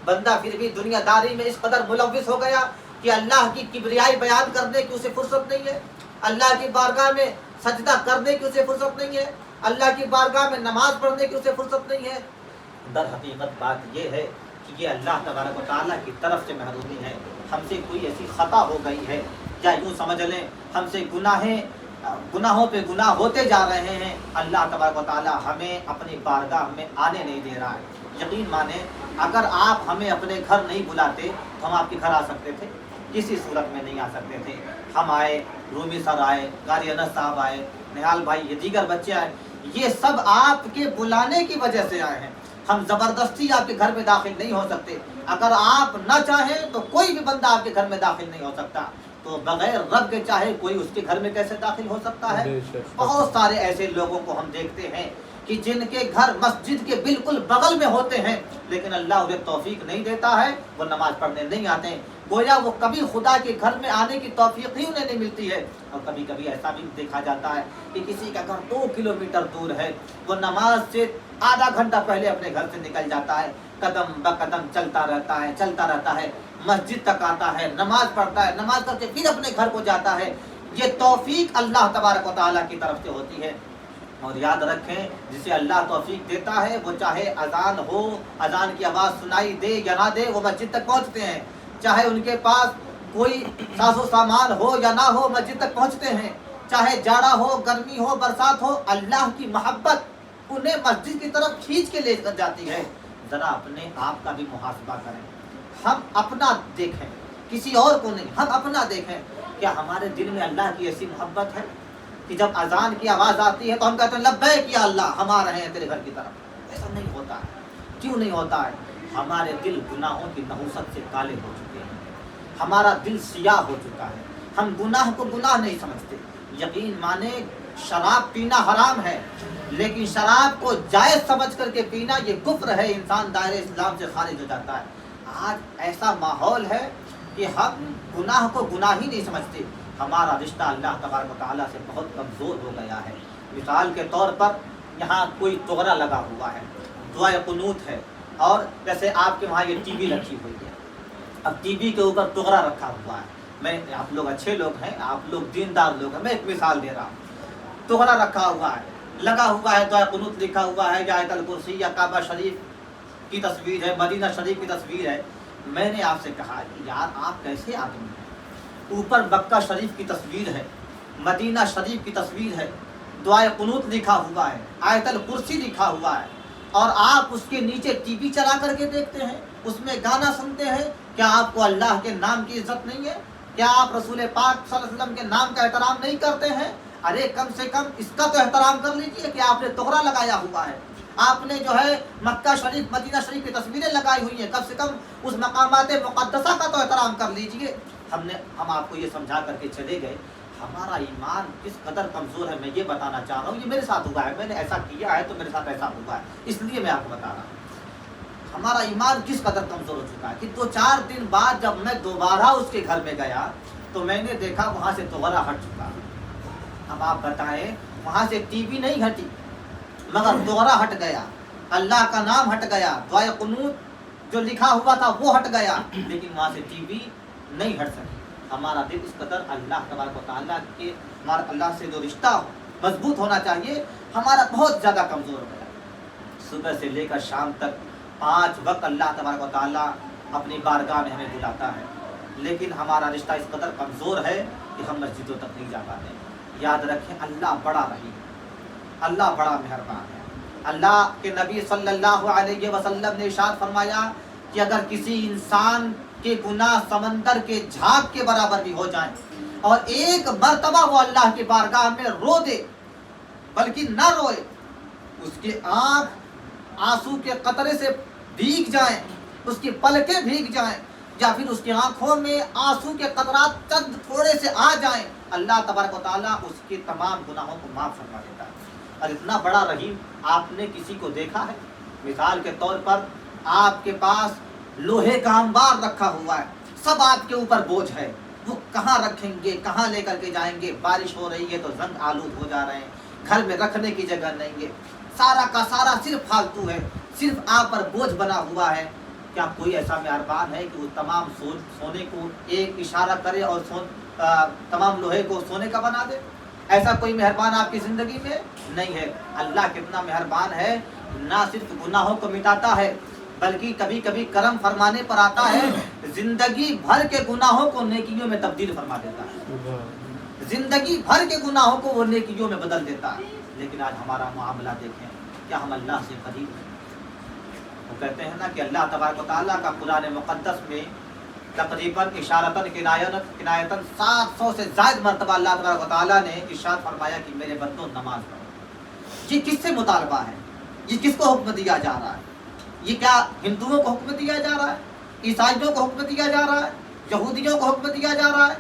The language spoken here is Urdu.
بندہ پھر بھی دنیا داری میں اس قدر ملوث ہو گیا کہ اللہ کی کبریائی بیان کرنے کی اسے فرصت نہیں ہے، اللہ کی بارگاہ میں سجدہ کرنے کی اسے فرصت نہیں ہے، اللہ کی بارگاہ میں نماز پڑھنے کی اسے فرصت نہیں ہے۔ در حقیقت بات یہ ہے کہ یہ اللہ تبارک و تعالیٰ کی طرف سے محرومی ہے، ہم سے کوئی ایسی خطا ہو گئی ہے، یا یوں سمجھ لیں ہم سے گناہوں پہ گناہ ہوتے جا رہے ہیں، اللہ تبارک و تعالیٰ ہمیں اپنی بارگاہ میں آنے نہیں دے رہا ہے۔ یقین مانیں اگر آپ ہمیں اپنے گھر نہیں بلاتے تو ہم آپ کے گھر آ سکتے تھے؟ کسی صورت میں نہیں آ سکتے تھے۔ ہم آئے، رومی سر آئے، قاری انس صاحب آئے، نہال بھائی، یہ دیگر بچے آئے، یہ سب آپ کے بلانے کی وجہ سے آئے ہیں۔ ہم زبردستی آپ کے گھر میں داخل نہیں ہو سکتے۔ اگر آپ نہ چاہیں تو کوئی بھی بندہ آپ کے گھر میں داخل نہیں ہو سکتا، تو بغیر رب کے چاہے کوئی اس کے گھر میں کیسے داخل ہو سکتا ہے؟ بہت سارے ایسے لوگوں کو ہم دیکھتے ہیں کہ جن کے گھر مسجد کے بالکل بغل میں ہوتے ہیں، لیکن اللہ انہیں توفیق نہیں دیتا ہے، وہ نماز پڑھنے نہیں آتے ہیں، گویا وہ کبھی خدا کے گھر میں آنے کی توفیق ہی انہیں نہیں ملتی ہے۔ اور کبھی کبھی ایسا بھی دیکھا جاتا ہے کہ کسی کا گھر 2 کلومیٹر دور ہے، وہ نماز سے آدھا گھنٹہ پہلے اپنے گھر سے نکل جاتا ہے، قدم بقدم چلتا رہتا ہے، مسجد تک آتا ہے، نماز پڑھتا ہے، نماز کر کے پھر اپنے گھر کو جاتا ہے۔ یہ توفیق اللہ تبارک و تعالیٰ کی طرف سے ہوتی ہے۔ اور یاد رکھیں جسے اللہ توفیق دیتا ہے وہ چاہے اذان ہو، اذان کی آواز سنائی دے یا نہ دے، وہ مسجد تک پہنچتے ہیں، چاہے ان کے پاس کوئی ساز و سامان ہو یا نہ ہو، مسجد تک پہنچتے ہیں، چاہے جاڑا ہو، گرمی ہو، برسات ہو، اللہ کی محبت انہیں مسجد کی طرف کھینچ کے لے کر جاتی ہے۔ ذرا اپنے آپ کا بھی محاسبہ کریں، ہم اپنا دیکھیں، کسی اور کو نہیں، ہم اپنا دیکھیں، کیا ہمارے دل میں اللہ کی ایسی محبت ہے کہ جب اذان کی آواز آتی ہے تو ہم کہتے ہیں لبیک یا اللہ، ہم آ رہے ہیں تیرے گھر کی طرف؟ ایسا نہیں ہوتا ہے۔ کیوں نہیں ہوتا ہے؟ ہمارے دل گناہوں کی نحوست سے کالے ہو چکے ہیں، ہمارا دل سیاہ ہو چکا ہے، ہم گناہ کو گناہ نہیں سمجھتے۔ یقین مانے شراب پینا حرام ہے، لیکن شراب کو جائز سمجھ کر کے پینا یہ کفر ہے، انسان دائرے اسلام سے خارج ہو جاتا ہے۔ آج ایسا ماحول ہے کہ ہم گناہ کو گناہ ہی نہیں سمجھتے، ہمارا رشتہ اللہ تبارک و تعالیٰ سے بہت کمزور ہو گیا ہے۔ مثال کے طور پر یہاں کوئی طغرا لگا ہوا ہے، دعائے قنوت ہے، اور جیسے آپ کے وہاں یہ ٹی وی رکھی ہوئی ہے، اب ٹی وی کے اوپر طغرا رکھا ہوا ہے، آپ لوگ اچھے لوگ ہیں، آپ لوگ دیندار لوگ ہیں، میں ایک مثال دے رہا ہوں، طغرا رکھا ہوا ہے، لگا ہوا ہے، دعائے قنوت لکھا ہوا ہے، یا آیت الکرسی یا کعبہ شریف کی تصویر ہے، مدینہ شریف کی تصویر ہے۔ میں نے آپ سے کہا کہ یار آپ کیسے آدمی ہیں، اوپر مکہ شریف کی تصویر ہے، مدینہ شریف کی تصویر ہے، دعائے قنوت لکھا ہوا ہے، آیت الکرسی لکھا ہوا ہے، اور آپ اس کے نیچے ٹی وی چلا کر کے دیکھتے ہیں، اس میں گانا سنتے ہیں۔ کیا آپ کو اللہ کے نام کی عزت نہیں ہے؟ کیا آپ رسول پاک صلی اللہ علیہ وسلم کے نام کا احترام نہیں کرتے ہیں؟ ارے کم سے کم اس کا تو احترام کر لیجئے کہ آپ نے طغرا لگایا ہوا ہے، آپ نے جو ہے مکہ شریف مدینہ شریف کی تصویریں لگائی ہوئی ہیں، کم سے کم اس مقامات مقدسہ کا تو احترام کر لیجئے۔ ہم آپ کو یہ سمجھا کر کے چلے گئے، ہمارا ایمان کس قدر کمزور ہے میں یہ بتانا چاہ رہا ہوں۔ یہ میرے ساتھ ہوا ہے، میں نے ایسا کیا ہے تو میرے ساتھ ایسا ہوا ہے، اس لیے میں آپ کو بتا رہا ہوں ہمارا ایمان کس قدر کمزور ہو چکا ہے کہ 2-4 دن بعد جب میں دوبارہ اس کے گھر میں گیا تو میں نے دیکھا وہاں سے طغرا ہٹ چکا۔ اب آپ بتائیں، وہاں سے ٹی وی نہیں ہٹی مگر طغرا ہٹ گیا، اللہ کا نام ہٹ گیا، دعائے قنوت جو لکھا ہوا تھا وہ ہٹ گیا، لیکن وہاں سے ٹی وی نہیں ہٹ سکی۔ ہمارا دل اس قدر اللہ تبارک و تعالیٰ کے، ہمارا اللہ سے جو رشتہ مضبوط ہونا چاہیے، ہمارا بہت زیادہ کمزور ہو گیا۔ صبح سے لے کر شام تک 5 وقت اللہ تبارک و تعالیٰ اپنی بارگاہ میں ہمیں بلاتا ہے، لیکن ہمارا رشتہ اس قدر کمزور ہے کہ ہم مسجدوں تک نہیں جا پاتے۔ یاد رکھیں اللہ بڑا رحیم، اللہ بڑا مہربان ہے۔ اللہ کے نبی صلی اللہ علیہ وسلم نے ارشاد فرمایا کہ اگر کسی انسان کے گناہ سمندر کے جھاگ کے برابر بھی ہو جائیں اور ایک مرتبہ وہ اللہ کی بارگاہ میں رو دے، بلکہ نہ روئے، اس کی آنکھ آنسو کے قطرے سے بھیگ جائیں، اس کی پلکیں بھیگ جائیں، یا پھر اس کی آنکھوں میں آنسو کے قطرات چند تھوڑے سے آ جائیں، اللہ تبارک و تعالیٰ اس کے تمام گناہوں کو معاف فرما دیتا ہے۔ اور اتنا بڑا رحیم آپ نے کسی کو دیکھا ہے؟ مثال کے طور پر آپ کے پاس لوہے کا انبار رکھا ہوا ہے، سب آپ کے اوپر بوجھ ہے، وہ کہاں رکھیں گے، کہاں لے کر کے جائیں گے؟ بارش ہو رہی ہے تو زنگ آلود ہو جا رہے ہیں، گھر میں رکھنے کی جگہ نہیں ہے، سارا کا سارا صرف فالتو ہے، صرف آپ پر بوجھ بنا ہوا ہے۔ کیا کوئی ایسا مہربان ہے کہ وہ تمام سونے کو ایک اشارہ کرے اور تمام لوہے کو سونے کا بنا دے؟ ایسا کوئی مہربان آپ کی زندگی میں نہیں ہے۔ اللہ کتنا مہربان ہے، نہ صرف گناہوں کو مٹاتا ہے بلکہ کبھی کبھی کرم فرمانے پر آتا ہے، زندگی بھر کے گناہوں کو نیکیوں میں تبدیل فرما دیتا ہے، زندگی بھر کے گناہوں کو وہ نیکیوں میں بدل دیتا ہے۔ لیکن آج ہمارا معاملہ دیکھیں، کیا ہم اللہ سے قریب ہیں؟ وہ کہتے ہیں نا کہ اللہ تبارک و تعالیٰ کا قرآن مقدس میں تقریباً اشارتاً کنایتاً 700 سے زائد مرتبہ اللہ تبارک و تعالیٰ نے ارشاد فرمایا کہ میرے بندو نماز پڑھو۔ یہ کس سے مطالبہ ہے؟ یہ کس کو حکم دیا جا رہا ہے؟ یہ کیا ہندوؤں کو حکم دیا جا رہا ہے؟ عیسائیوں کو حکم دیا جا رہا ہے؟ یہودیوں کو حکم دیا جا رہا ہے؟